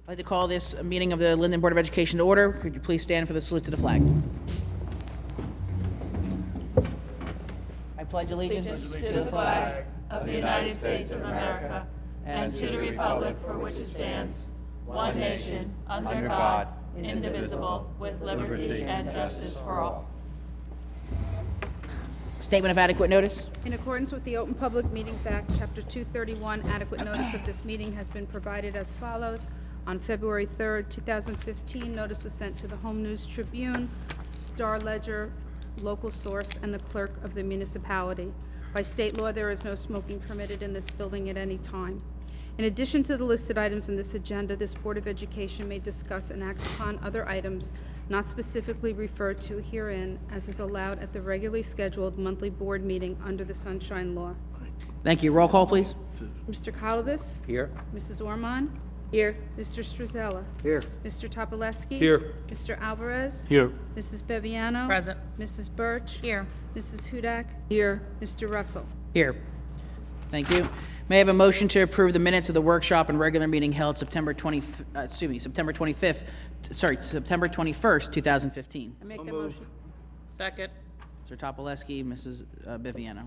I'd like to call this meeting of the Linden Board of Education to order. Could you please stand for the salute to the flag? I pledge allegiance To the flag of the United States of America and to the republic for which it stands, one nation, under God, indivisible, with liberty and justice for all. Statement of adequate notice. In accordance with the Open Public Meetings Act, Chapter 231, adequate notice of this meeting has been provided as follows. On February 3rd, 2015, notice was sent to the Home News Tribune, Star Ledger, local source, and the clerk of the municipality. By state law, there is no smoking permitted in this building at any time. In addition to the listed items in this agenda, this Board of Education may discuss and act upon other items not specifically referred to herein, as is allowed at the regularly scheduled monthly board meeting under the Sunshine Law. Thank you. Roll call, please. Mr. Colibus? Here. Mrs. Ormond? Here. Mr. Struzella? Here. Mr. Topolewski? Here. Mr. Alvarez? Here. Mrs. Beviano? Present. Mrs. Birch? Here. Mrs. Hudak? Here. Mr. Russell? Here. Thank you. May I have a motion to approve the minutes of the workshop and regular meeting held September 21st, 2015. I make that motion. Second. Mr. Topolewski, Mrs. Biviano.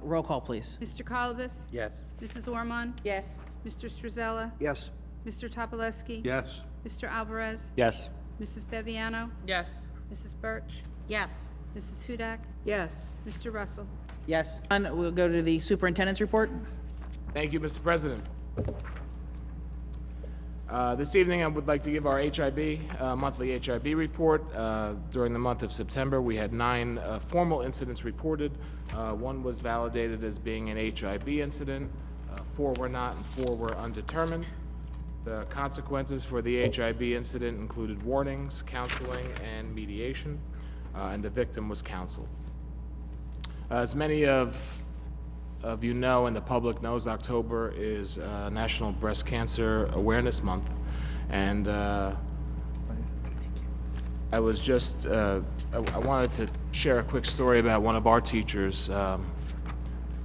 Roll call, please. Mr. Colibus? Yes. Mrs. Ormond? Yes. Mr. Struzella? Yes. Mr. Topolewski? Yes. Mr. Alvarez? Yes. Mrs. Beviano? Yes. Mrs. Birch? Yes. Mrs. Hudak? Yes. Mr. Russell? Yes. And we'll go to the superintendent's report. Thank you, Mr. President. This evening, I would like to give our HIB, monthly HIB report. During the month of September, we had 9 formal incidents reported. 1 was validated as being an HIB incident. 4 were not, and 4 were undetermined. The consequences for the HIB incident included warnings, counseling, and mediation, and the victim was counseled. As many of you know and the public knows, October is National Breast Cancer Awareness Month, and I was just I wanted to share a quick story about one of our teachers,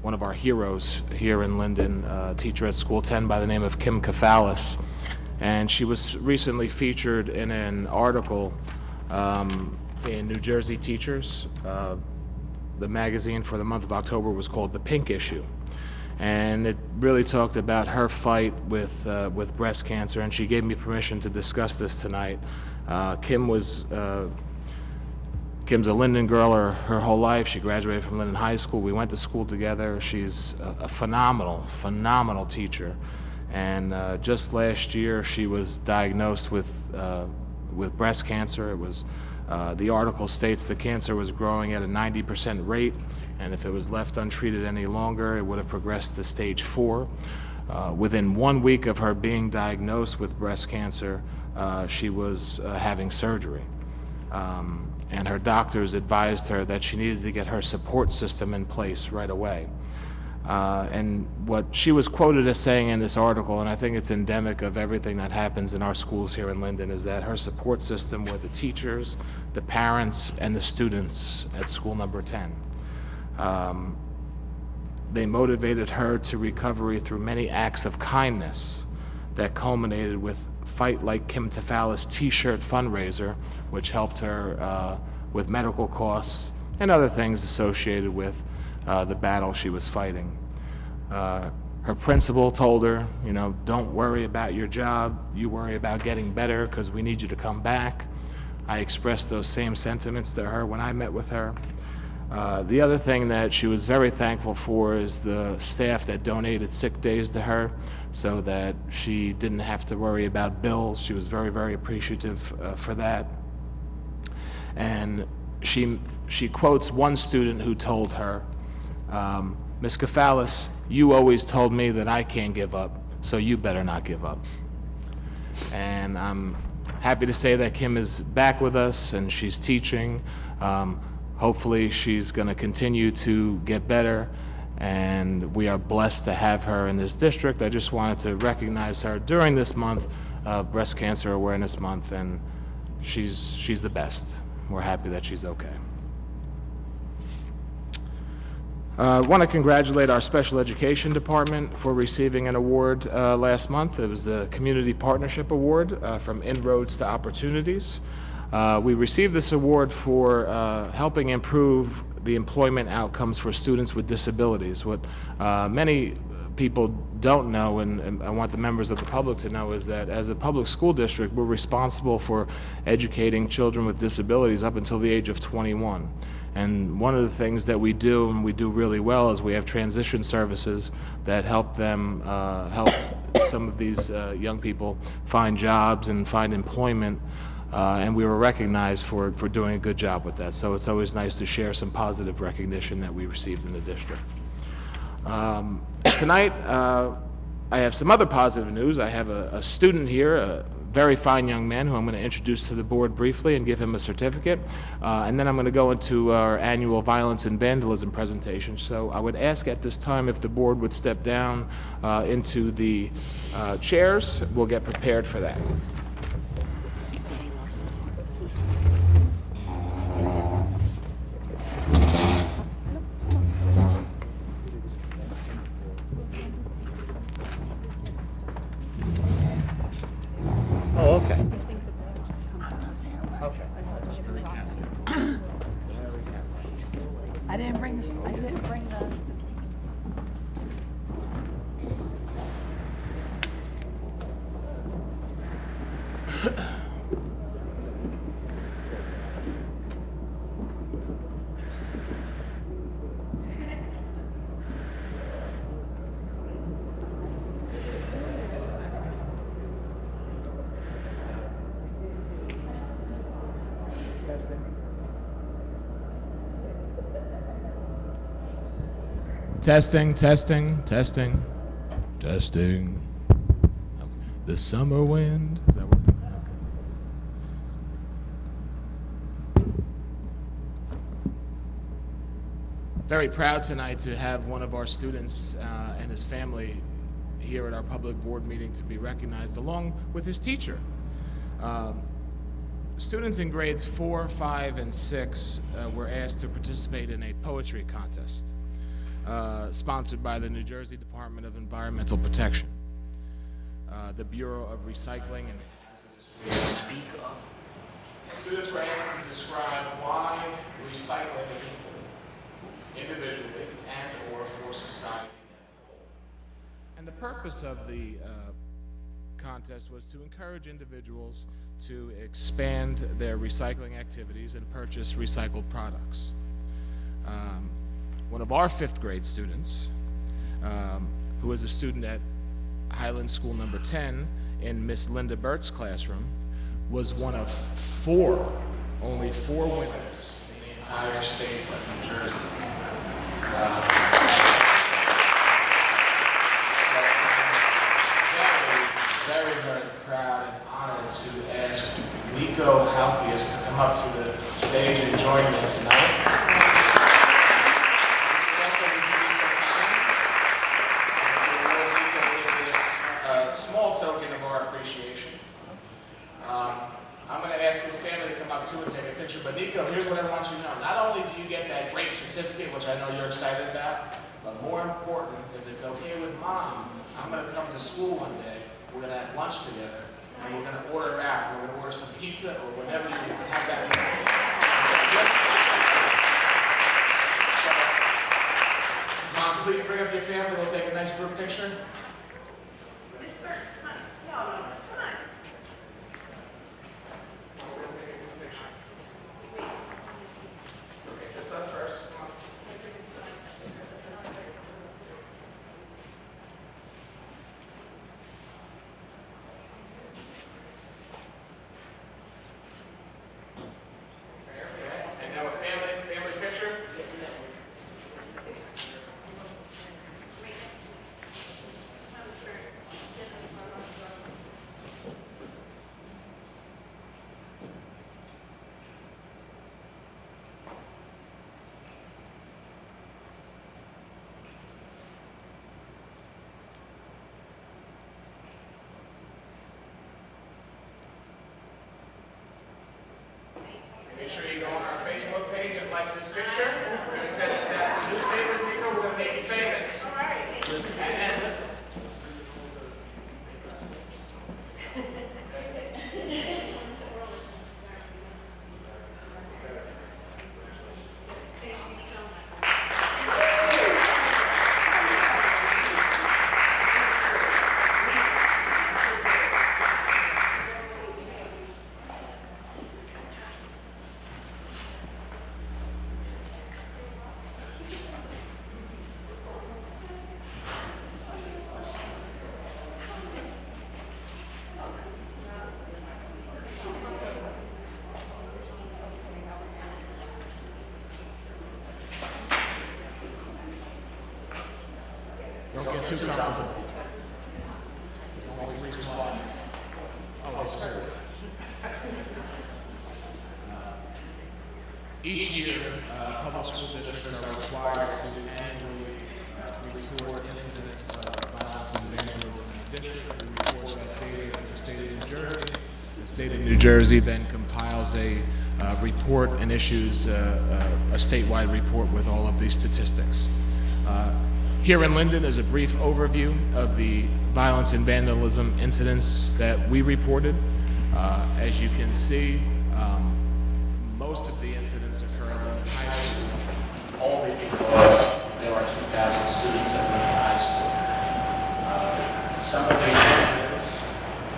one of our heroes here in Linden, a teacher at School 10 by the name of Kim Kafalis, and she was recently featured in an article in New Jersey Teachers. The magazine for the month of October was called The Pink Issue, and it really talked about her fight with breast cancer, and she gave me permission to discuss this tonight. Kim's a Linden girl her whole life. She graduated from Linden High School. We went to school together. She's a phenomenal teacher, and just last year she was diagnosed with breast cancer. It was the article states the cancer was growing at a 90% rate, and if it was left untreated any longer, it would have progressed to stage 4. Within 1 week of her being diagnosed with breast cancer, she was having surgery. And her doctors advised her that she needed to get her support system in place right away. And what she was quoted as saying in this article, and I think it's endemic of everything that happens in our schools here in Linden, is that her support system were the teachers, the parents, and the students at school number 10. They motivated her to recovery through many acts of kindness that culminated with Fight Like Kim Kafalis t-shirt fundraiser, which helped her with medical costs and other things associated with the battle she was fighting. Her principal told her, you know, don't worry about your job, you worry about getting better because we need you to come back. I expressed those same sentiments to her when I met with her. The other thing that she was very thankful for is the staff that donated sick days to her so that she didn't have to worry about bills. She was very, very appreciative for that. And she quotes one student who told her, Ms. Kafalis, you always told me that I can't give up, so you better not give up. And I'm happy to say that Kim is back with us and she's teaching. Hopefully she's going to continue to get better, and we are blessed to have her in this district. I just wanted to recognize her during this month, Breast Cancer Awareness Month, and she's the best. We're happy that she's okay. I want to congratulate our special education department for receiving an award last month. It was the Community Partnership Award from Inroads to Opportunities. We received this award for helping improve the employment outcomes for students with disabilities. What many people don't know, and I want the members of the public to know, is that as a public school district, we're responsible for educating children with disabilities up until the age of 21. And one of the things that we do, and we do really well, is we have transition services that help them, help some of these young people find jobs and find employment. And we were recognized for doing a good job with that. So it's always nice to share some positive recognition that we received in the district. Tonight, I have some other positive news. I have a student here, a very fine young man who I'm going to introduce to the board briefly and give him a certificate. And then I'm going to go into our annual violence and vandalism presentation. So I would ask at this time if the board would step down into the chairs. We'll get prepared for that. Oh, okay. I think the board just come down. Okay. I didn't bring the, Testing, testing, testing, testing. Okay. The summer wind. Is that working? Okay. Very proud tonight to have one of our students and his family here at our public board meeting to be recognized along with his teacher. Students in grades 4, 5, and 6 were asked to participate in a poetry contest. Sponsored by the New Jersey Department of Environmental Protection, the Bureau of Recycling and Hazardous Waste. Students were asked to describe why recycling is important, individually and or for society as a whole. And the purpose of the contest was to encourage individuals to expand their recycling activities and purchase recycled products. One of our 5th grade students, who is a student at Highland School number 10 in Miss Linda Burt's classroom, was one of only 4 winners in the entire state of New Jersey. Very, very proud and honored to ask Nico Halkias to come up to the stage and join me tonight. I'm going to ask his family to come out too and take a picture. But Nico, here's what I want you to know. Not only do you get that great certificate, which I know you're excited about, but more important, if it's okay with Mom, I'm going to come to school one day. We're going to have lunch together, and we're going to order out. We're going to order some pizza or whatever you want. Have that something. Mom, please bring up your family. We'll take a nice group picture. Make sure you go on our Facebook page and like this picture. We're going to send this out to newspapers, Nico. we're going to make you famous. All right. And listen. Don't get too comfortable. There's only 3 slides. Oh, it's very good. Each year, public school districts are required to annually report incidents of violence and vandalism in the district. We report that data to the state of New Jersey. The state of New Jersey then compiles a report and issues a statewide report with all of these statistics. Here in Linden is a brief overview of the violence and vandalism incidents that we reported. As you can see, most of the incidents occur in Linden High School, only because there are 2,000 students at Linden High School. Some of the incidents,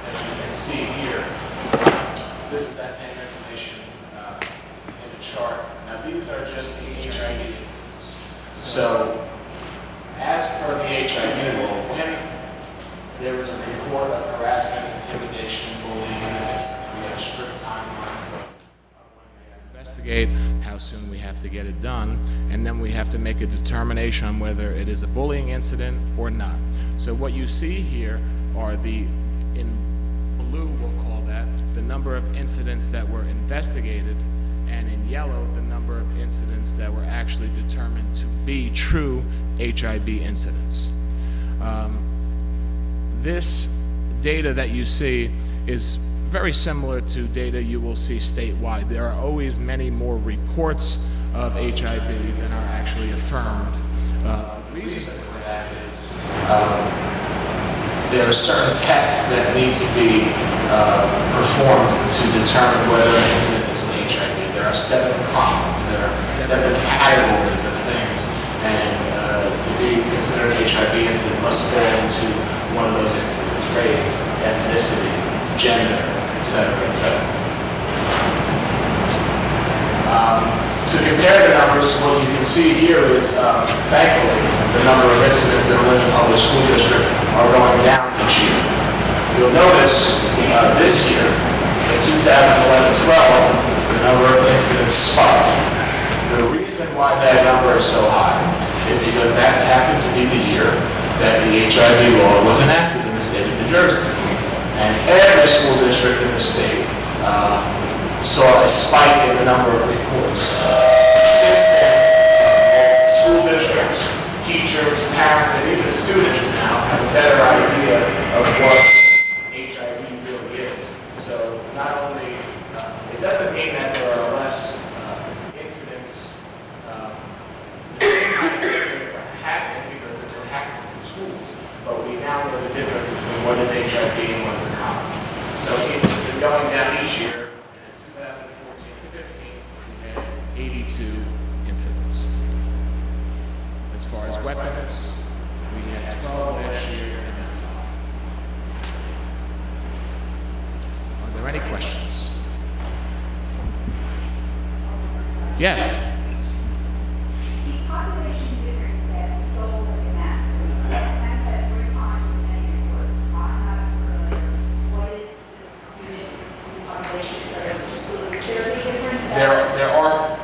as you can see here, this is that same information in the chart. Now these are just the HIV incidents. So, as per the HIV law, when there is a report of harassment, intimidation, bullying, we have strict timelines of when we have to investigate, how soon we have to get it done, and then we have to make a determination on whether it is a bullying incident or not. So what you see here are in blue we'll call that, the number of incidents that were investigated, and in yellow, the number of incidents that were actually determined to be true HIV incidents. This data that you see is very similar to data you will see statewide. There are always many more reports of HIV than are actually affirmed. The reason for that is there are certain tests that need to be performed to determine whether an incident is an HIV. There are 7 problems, there are 7 categories of things, and to be considered an HIV incident must fall into one of those incidents: race, ethnicity, gender, etc., etc. To compare the numbers, what you can see here is, thankfully, the number of incidents in the Linden Public School District are going down each year. You'll notice this year, in 2011-12, the number of incidents spiked. The reason why that number is so high is because that happened to be the year that the HIV law was enacted in the state of New Jersey. And every school district in the state saw a spike in the number of reports. Since then, school districts, teachers, parents, and even students now have a better idea of what HIV really is. So not only, it doesn't mean that there are less incidents, the same kind of things are happening because this is what happens in schools, but we now know the difference between what is HIV and what is a condom. So it's been going down each year. 82 incidents. As far as weapons, we had 12 last year and then 5. Are there any questions? Yes? The population difference that sold in that city, has had 3 times as many reports. I'm not familiar. What is the student population that are schools? Is there a difference?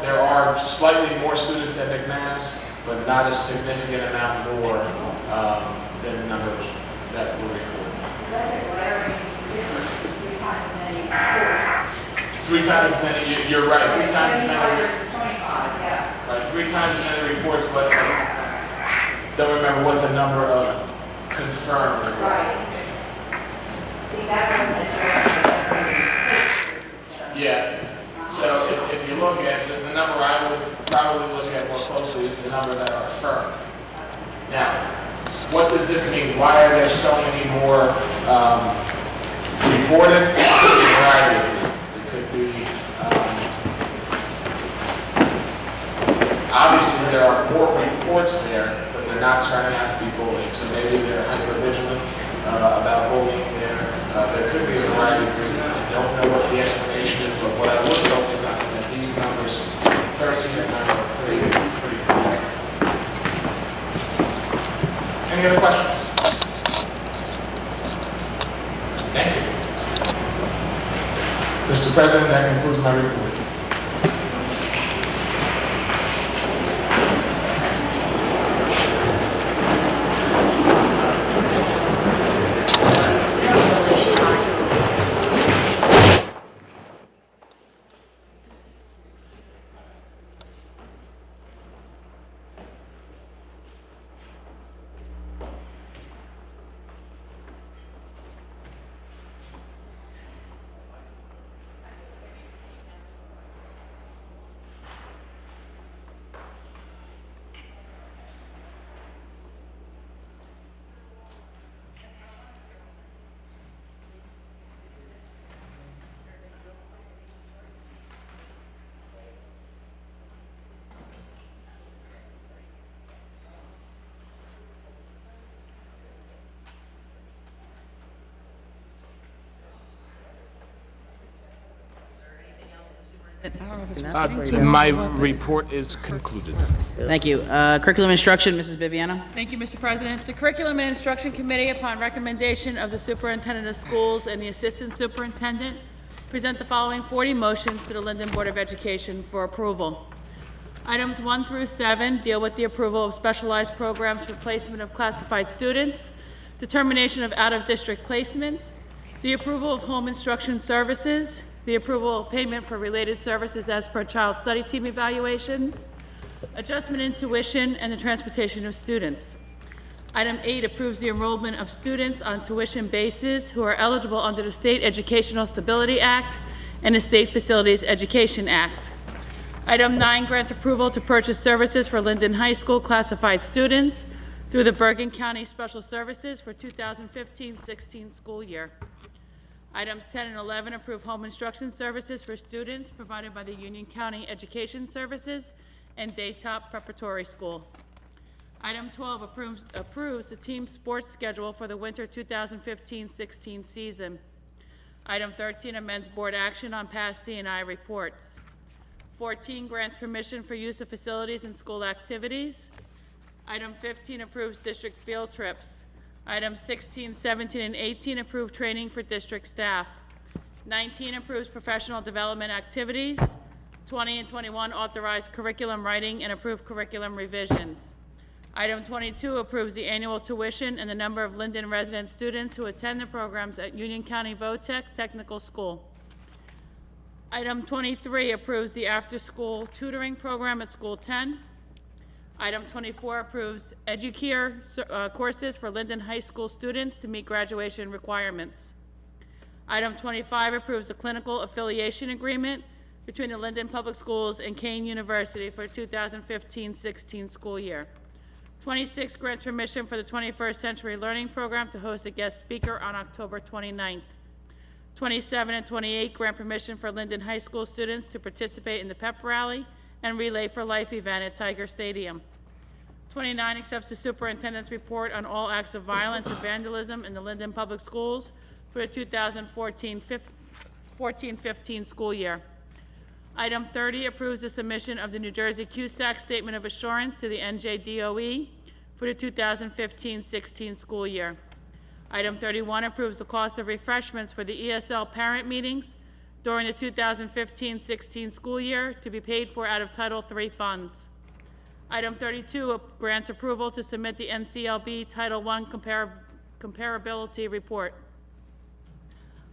There are slightly more students at McManus, but not a significant amount more than the numbers that were reported. That's a glaring difference. 3 times as many reports. 3 times as many, you're right, 3 times as many. Versus 25, yeah. Right, 3 times as many reports, but don't remember what the number of confirmed reports. Right. I think that wasn't a Yeah. So if you look at the number I would probably look at more closely is the number that are affirmed. Now, what does this mean? Why are there so many more reported? It could be a variety of reasons. It could be, obviously there are more reports there, but they're not turning out to be bullying. So maybe they're hyper-vigilant about bullying there. There could be a variety of reasons. I don't know what the explanation is, but what I would focus on is that these numbers, 13 and 9, are pretty clear. Any other questions? Thank you. Mr. President, that concludes my report. My report is concluded. Thank you. Curriculum instruction, Mrs. Viviano. Thank you, Mr. President. The Curriculum and Instruction Committee, upon recommendation of the Superintendent of Schools and the Assistant Superintendent, present the following 40 motions to the Linden Board of Education for approval. Items 1 through 7 deal with the approval of specialized programs for placement of classified students, determination of out-of-district placements, the approval of home instruction services, the approval of payment for related services as per child study team evaluations, adjustment in tuition, and the transportation of students. Item 8 approves the enrollment of students on tuition basis who are eligible under the State Educational Stability Act and the State Facilities Education Act. Item 9 grants approval to purchase services for Linden High School classified students through the Bergen County Special Services for 2015-16 school year. Items 10 and 11 approve home instruction services for students provided by the Union County Education Services and Daytop Preparatory School. Item 12 approves the team sports schedule for the winter 2015-16 season. Item 13 amends board action on past C&I reports. 14 grants permission for use of facilities and school activities. Item 15 approves district field trips. Items 16, 17, and 18 approve training for district staff. 19 approves professional development activities. 20 and 21 authorize curriculum writing and approve curriculum revisions. Item 22 approves the annual tuition and the number of Linden resident students who attend the programs at Union County VOTEC Technical School. Item 23 approves the after-school tutoring program at School 10. Item 24 approves EduCare courses for Linden High School students to meet graduation requirements. Item 25 approves the clinical affiliation agreement between the Linden Public Schools and Kane University for 2015-16 school year. 26 grants permission for the 21st Century Learning Program to host a guest speaker on October 29th. 27 and 28 grant permission for Linden High School students to participate in the pep rally and Relay for Life event at Tiger Stadium. 29 accepts the superintendent's report on all acts of violence and vandalism in the Linden Public Schools for the 2014-15 school year. Item 30 approves the submission of the New Jersey CUSAC Statement of Assurance to the NJDOE for the 2015-16 school year. Item 31 approves the cost of refreshments for the ESL parent meetings during the 2015-16 school year to be paid for out of Title III funds. Item 32 grants approval to submit the NCLB Title I comparability report.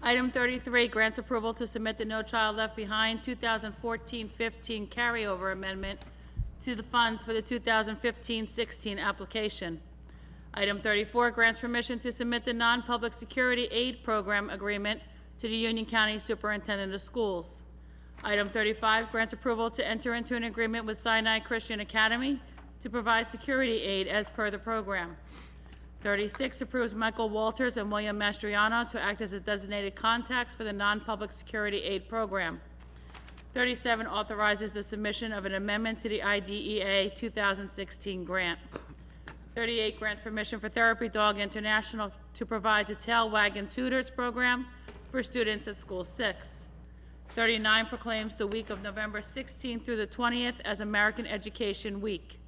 Item 33 grants approval to submit the No Child Left Behind 2014-15 carryover amendment to the funds for the 2015-16 application. Item 34 grants permission to submit the non-public security aid program agreement to the Union County Superintendent of Schools. Item 35 grants approval to enter into an agreement with Sinai Christian Academy to provide security aid as per the program. 36, approves Michael Walters and William Mastriano to act as a designated contacts for the non-public security aid program. 37, authorizes the submission of an amendment to the IDEA 2016 grant. 38, grants permission for Therapy Dog International to provide the Tail Wagging Tutors program for students at School 6. 39, proclaims the week of November 16th through the 20th as American Education Week.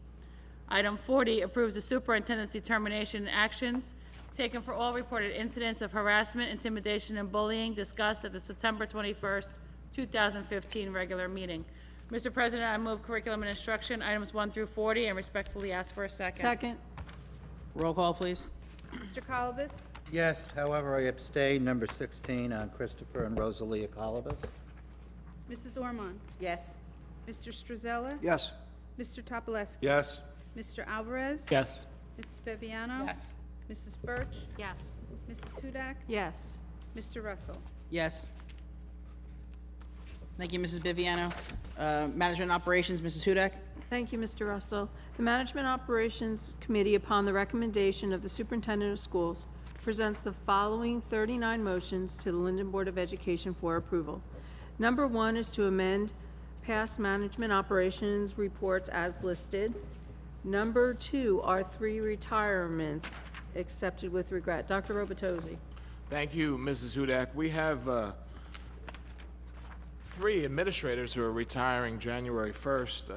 Item 40, approves the superintendency termination and actions taken for all reported incidents of harassment, intimidation, and bullying discussed at the September 21st, 2015 regular meeting. Mr. President, I move curriculum and instruction, items 1 through 40, and respectfully ask for a second. Second. Roll call, please. Mr. Colubus? Yes, however, I abstain, number 16, on Christopher and Rosalia Colibus. Mrs. Ormond? Yes. Mr. Struzella? Yes. Mr. Topolesky? Yes. Mr. Alvarez? Yes. Mrs. Beviano? Yes. Mrs. Birch? Yes. Mrs. Hudak? Yes. Mr. Russell? Yes. Thank you, Mrs. Biviano. Management Operations, Mrs. Hudak. Thank you, Mr. Russell. The Management Operations Committee, upon the recommendation of the Superintendent of Schools, presents the following 39 motions to the Linden Board of Education for approval. Number 1 is to amend past management operations reports as listed. Number 2 are 3 retirements accepted with regret. Dr. Robotosi. Thank you, Mrs. Hudak. We have 3 administrators who are retiring January 1st.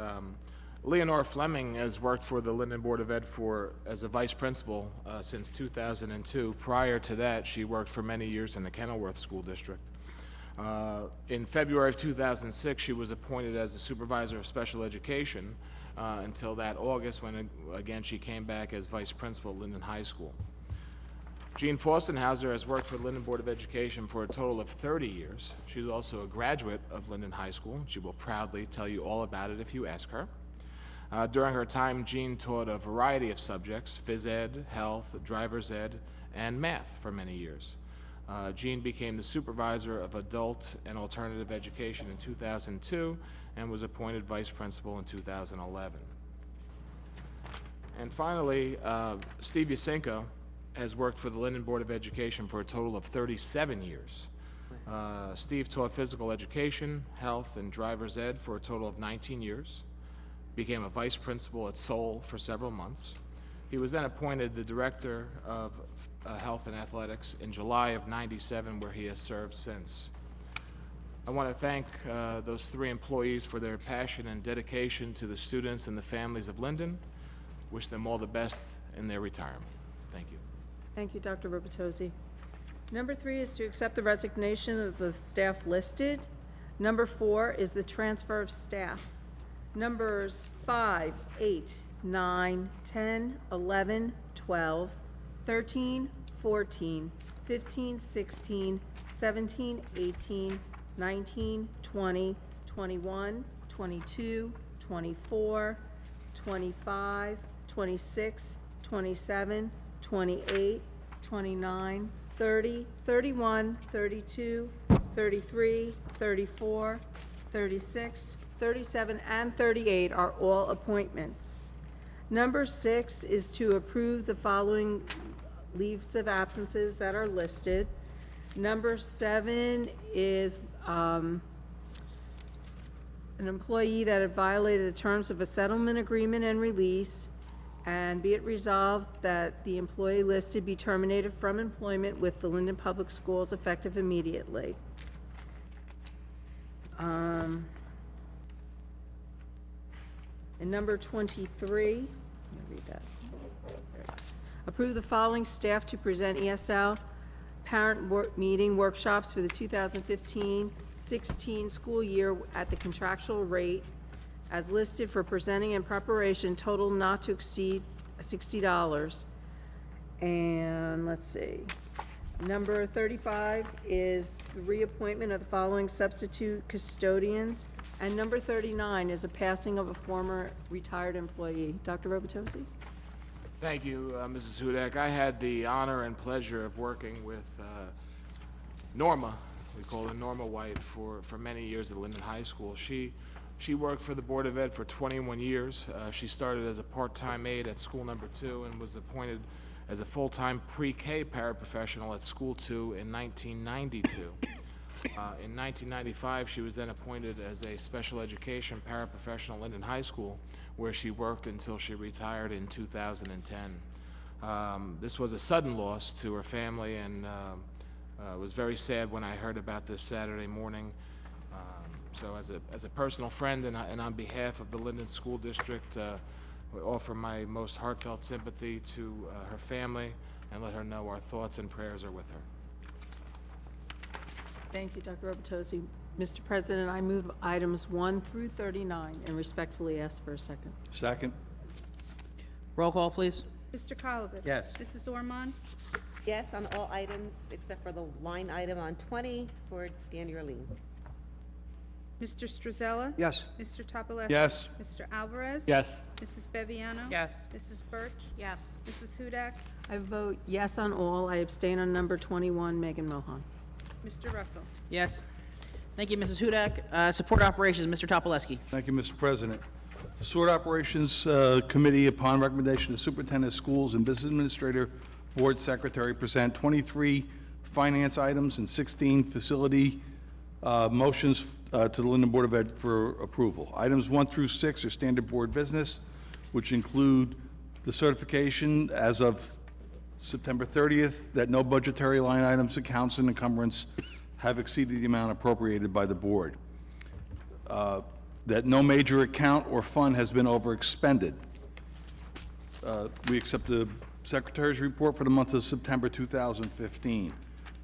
Leonore Fleming has worked for the Linden Board of Ed as a vice principal since 2002. Prior to that, she worked for many years in the Kenilworth School District. In February of 2006, she was appointed as the supervisor of special education until that August, when again she came back as vice principal at Linden High School. Jean Forstenhauser has worked for the Linden Board of Education for a total of 30 years. She's also a graduate of Linden High School. She will proudly tell you all about it if you ask her. During her time, Jean taught a variety of subjects: phys ed, health, driver's ed, and math for many years. Jean became the supervisor of adult and alternative education in 2002 and was appointed vice principal in 2011. And finally, Steve Yasinko has worked for the Linden Board of Education for a total of 37 years. Steve taught physical education, health, and driver's ed for a total of 19 years, became a vice principal at Seoul for several months. He was then appointed the director of health and athletics in July of '97, where he has served since. I want to thank those 3 employees for their passion and dedication to the students and the families of Linden. Wish them all the best in their retirement. Thank you. Thank you, Dr. Robotosi. Number 3 is to accept the resignation of the staff listed. Number 4 is the transfer of staff. Numbers 5, 8, 9, 10, 11, 12, 13, 14, 15, 16, 17, 18, 19, 20, 21, 22, 24, 25, 26, 27, 28, 29, 30, 31, 32, 33, 34, 36, 37, and 38 are all appointments. Number 6 is to approve the following leaves of absences that are listed. Number 7 is an employee that had violated the terms of a settlement agreement and release, and be it resolved that the employee listed be terminated from employment with the Linden Public Schools effective immediately. And number 23, let me read that. There it is. Approve the following staff to present ESL parent meeting workshops for the 2015-16 school year at the contractual rate as listed for presenting and preparation, total not to exceed $60. And let's see. Number 35 is the reappointment of the following substitute custodians. And number 39 is a passing of a former retired employee. Dr. Robotosi? Thank you, Mrs. Hudak. I had the honor and pleasure of working with Norma, we call her Norma White, for many years at Linden High School. She She worked for the Board of Ed for 21 years. She started as a part-time aide at School Number 2 and was appointed as a full-time pre-K paraprofessional at School 2 in 1992. In 1995, she was then appointed as a special education paraprofessional at Linden High School, where she worked until she retired in 2010. This was a sudden loss to her family, and it was very sad when I heard about this Saturday morning. So as a personal friend and on behalf of the Linden School District, we offer my most heartfelt sympathy to her family and let her know our thoughts and prayers are with her. Thank you, Dr. Robertosi. Mr. President, I move items 1 through 39 and respectfully ask for a second. Second. Roll call, please. Mr. Colubus? Yes. Mrs. Ormond? Yes on all items except for the line item on 20 for Danny Arlene. Mr. Struzella? Yes. Mr. Topolesky? Yes. Mr. Alvarez? Yes. Mrs. Beviano? Yes. Mrs. Birch? Yes. Mrs. Hudak? I vote yes on all. I abstain on number 21, Megan Mohan. Mr. Russell? Yes. Thank you, Mrs. Hudak. Support Operations, Mr. Topolesky. Thank you, Mr. President. The Sword Operations Committee, upon recommendation of Superintendent of Schools and Business Administrator, Board Secretary, present 23 finance items and 16 facility motions to the Linden Board of Ed for approval. Items 1 through 6 are standard board business, which include the certification as of September 30th that no budgetary line items, accounts, and encumbrance have exceeded the amount appropriated by the board. That no major account or fund has been overexpended. We accept the Secretary's report for the month of September 2015.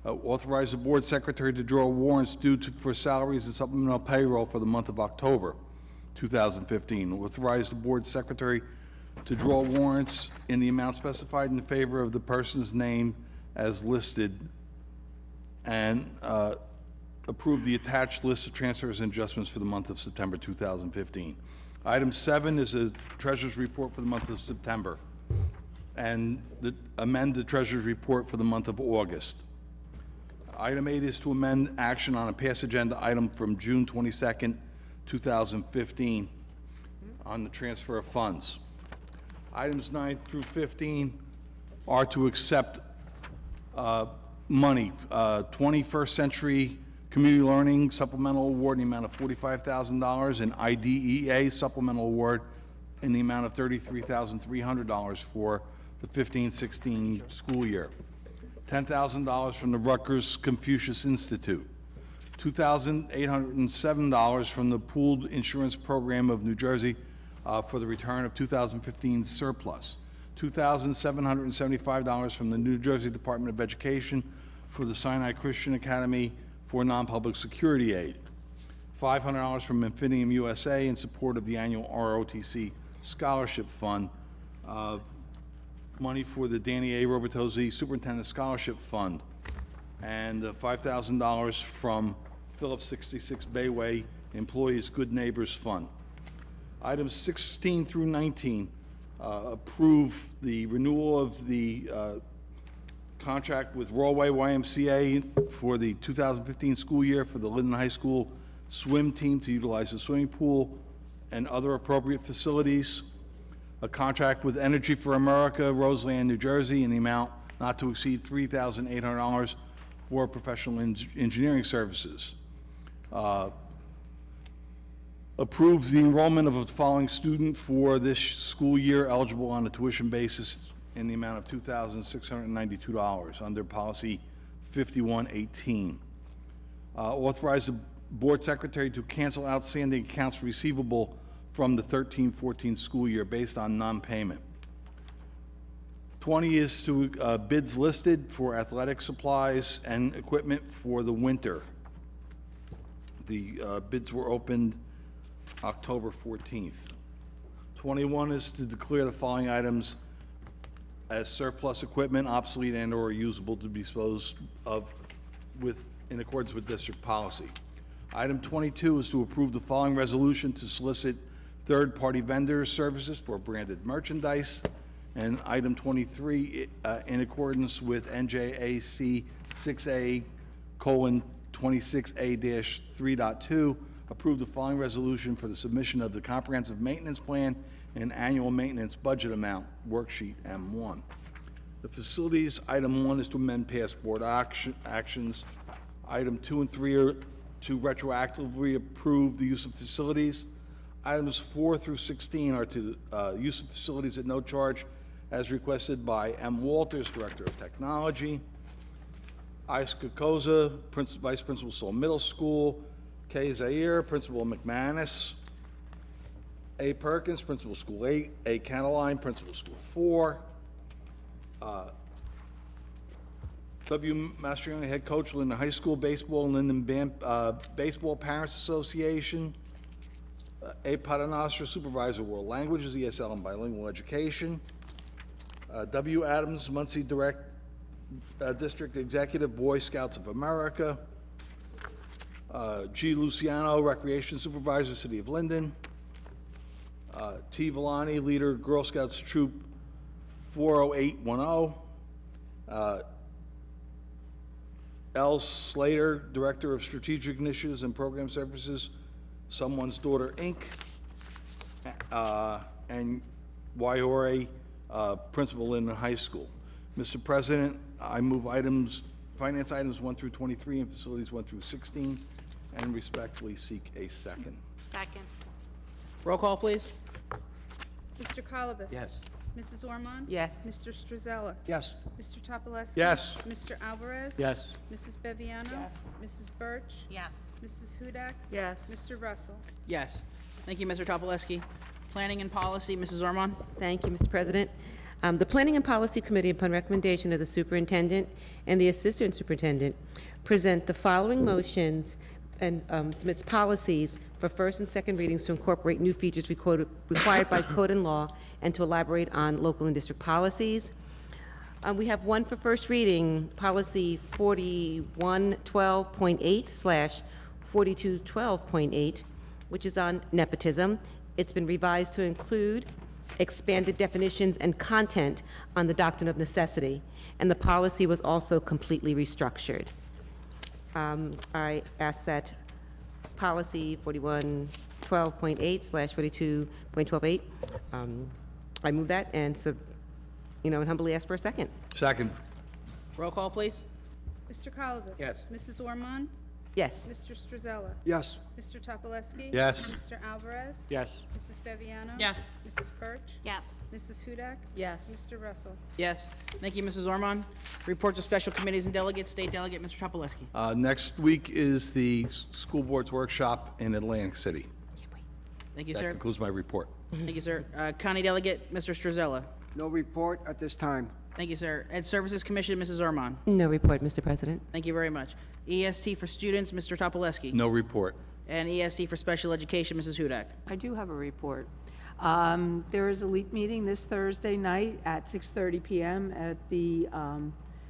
Authorize the Board Secretary to draw warrants due for salaries and supplemental payroll for the month of October 2015. Authorize the Board Secretary to draw warrants in the amount specified in favor of the person's name as listed, and approve the attached list of transfers and adjustments for the month of September 2015. Item 7 is a Treasurer's report for the month of September, and amend the Treasurer's report for the month of August. Item 8 is to amend action on a past agenda item from June 22nd, 2015 on the transfer of funds. Items 9 through 15 are to accept money. 21st Century Community Learning Supplemental Award in the amount of $45,000 and IDEA Supplemental Award in the amount of $33,300 for the 15-16 school year. $10,000 from the Rutgers Confucius Institute. $2,807 from the Pooled Insurance Program of New Jersey for the return of 2015 surplus. $2,775 from the New Jersey Department of Education for the Sinai Christian Academy for non-public security aid. $500 from Infinium USA in support of the annual ROTC Scholarship Fund. Money for the Danny A. Robertosi Superintendent Scholarship Fund. And $5,000 from Phillips 66 Bayway Employees Good Neighbors Fund. Items 16 through 19 approve the renewal of the contract with Rawway YMCA for the 2015 school year for the Linden High School swim team to utilize the swimming pool and other appropriate facilities. A contract with Energy for America, Roseland, New Jersey, in the amount not to exceed $3,800 for professional engineering services. Approves the enrollment of the following student for this school year eligible on a tuition basis in the amount of $2,692 under policy 5118. Authorize the board secretary to cancel outstanding accounts receivable from the 13-14 school year based on non-payment. 20 is to bids listed for athletic supplies and equipment for the winter. The bids were opened October 14th. 21 is to declare the following items as surplus equipment, obsolete and/or usable to be disposed of in accordance with district policy. Item 22 is to approve the following resolution to solicit third-party vendors' services for branded merchandise. And item 23, in accordance with NJAC 6A:26A-3.2, approve the following resolution for the submission of the comprehensive maintenance plan and annual maintenance budget amount, worksheet M1. The facilities, item 1 is to amend past board actions. Item 2 and 3 are to retroactively approve the use of facilities. Items 4 through 16 are to use of facilities at no charge as requested by M. Walters, Director of Technology. I. Skakoza, Vice Principal Seoul Middle School. K. Zaire, Principal McManus. A. Perkins, Principal School 8. A. Canaline, Principal School 4. W. Mastriani, Head Coach, Linden High School Baseball, Linden Baseball Parents Association. A. Paternoster, Supervisor, World Languages, ESL and Bilingual Education. W. Adams, Muncie District Executive, Boy Scouts of America. G. Luciano, Recreation Supervisor, City of Linden. T. Villani, Leader, Girl Scouts Troop 40810. L. Slater, Director of Strategic Initiatives and Program Services, Someone's Daughter, Inc. And Waiore, Principal Linden High School. Mr. President, I move finance items 1 through 23 and facilities 1 through 16, and respectfully seek a second. Second. Roll call, please. Mr. Colubus? Yes. Mrs. Ormond? Yes. Mr. Struzella? Yes. Mr. Topolesky? Yes. Mr. Alvarez? Yes. Mrs. Beviano? Yes. Mrs. Birch? Yes. Mrs. Hudak? Yes. Mr. Russell? Yes. Thank you, Mr. Topolesky. Planning and Policy, Mrs. Ormond. Thank you, Mr. President. The Planning and Policy Committee, upon recommendation of the superintendent and the assistant superintendent, present the following motions and submits policies for first and second readings to incorporate new features required by code and law and to elaborate on local and district policies. We have one for first reading, policy 4112.8/4212.8, which is on nepotism. It's been revised to include expanded definitions and content on the doctrine of necessity, and the policy was also completely restructured. I ask that policy 4112.8/42.128, I move that and, and humbly ask for a second. Second. Roll call, please. Mr. Colubus? Yes. Mrs. Ormond? Yes. Mr. Struzella? Yes. Mr. Topolesky? Yes. Mr. Alvarez? Yes. Mrs. Beviano? Yes. Mrs. Birch? Yes. Mrs. Hudak? Yes. Mr. Russell? Yes. Thank you, Mrs. Ormond. Reports of special committees and delegates. State Delegate, Mr. Topolesky. Next week is the school board's workshop in Atlantic City. Thank you, That sir. concludes my report. Thank you, sir. County Delegate, Mr. Struzella. No report at this time. Thank you, sir. Ed Services Commission, Mrs. Ormond. No report, Mr. President. Thank you very much. EST for Students, Mr. Topolesky. No report. And EST for Special Education, Mrs. Hudak. I do have a report. There is a LEAP meeting this Thursday night at 6:30 PM at the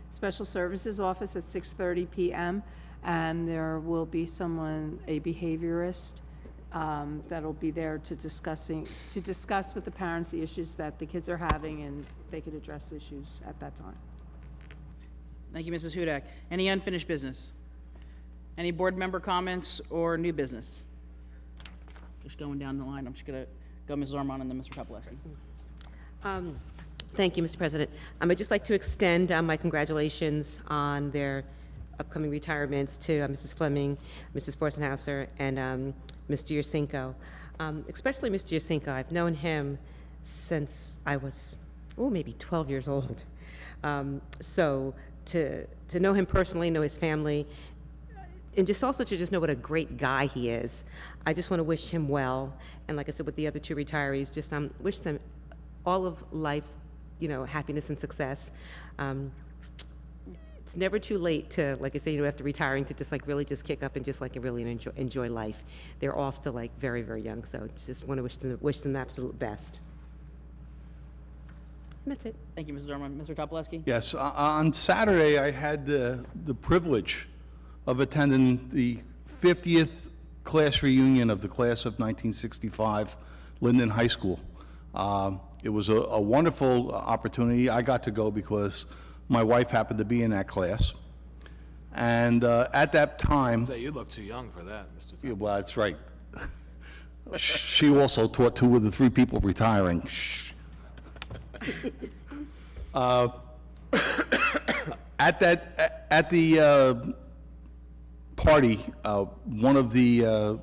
Special Services Office at 6:30 PM. And there will be a behaviorist, that'll be there to discuss with the parents the issues that the kids are having, and they could address issues at that time. Thank you, Mrs. Hudak. Any unfinished business? Any board member comments or new business? Just going down the line. I'm just gonna go Mrs. Ormond and then Mr. Topolesky. Thank you, Mr. President. I'd just like to extend my congratulations on their upcoming retirements to Mrs. Fleming, Mrs. Forstenhauser, and Mr. Yersinko. Especially Mr. Yersinko. I've known him since I was, maybe 12 years old. So to know him personally, know his family, and just also to just know what a great guy he is. I just want to wish him well, and like I said with the other two retirees, just wish them all of life's, happiness and success. It's never too late to, like I say, after retiring, to just really just kick up and just really enjoy life. They're all still very, very young, so just want to wish them the absolute best. And that's it. Thank you, Mrs. Ormond. Mr. Topolesky? Yes, on Saturday, I had the privilege of attending the 50th class reunion of the class of 1965, Linden High School. It was a wonderful opportunity. I got to go because my wife happened to be in that class. And at that time, Say, you look too young for that, Mr. yeah, Thomas. well, that's right. She also taught 2 of the 3 people retiring. Shh. At the party, one of the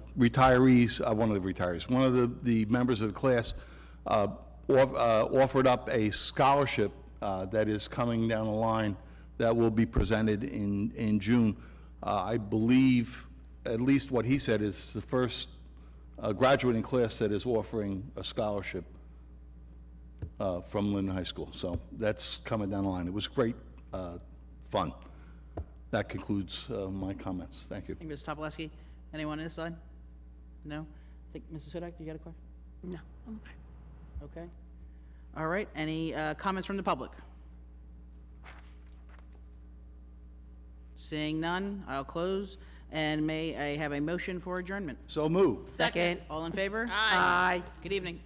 members of the class offered up a scholarship that is coming down the line that will be presented in June. I believe, at least what he said, is the first graduating class that is offering a scholarship from Linden High School. So that's coming down the line. It was great fun. That concludes my comments. Thank you. Thank you, Mr. Topolesky. Anyone on this side? No? I think, Mrs. Hudak, you got a question? No, I'm okay. Okay. All right, any comments from the public? Seeing none, I'll close, and may I have a motion for adjournment? So moved. Second. All in favor? Aye. Good evening.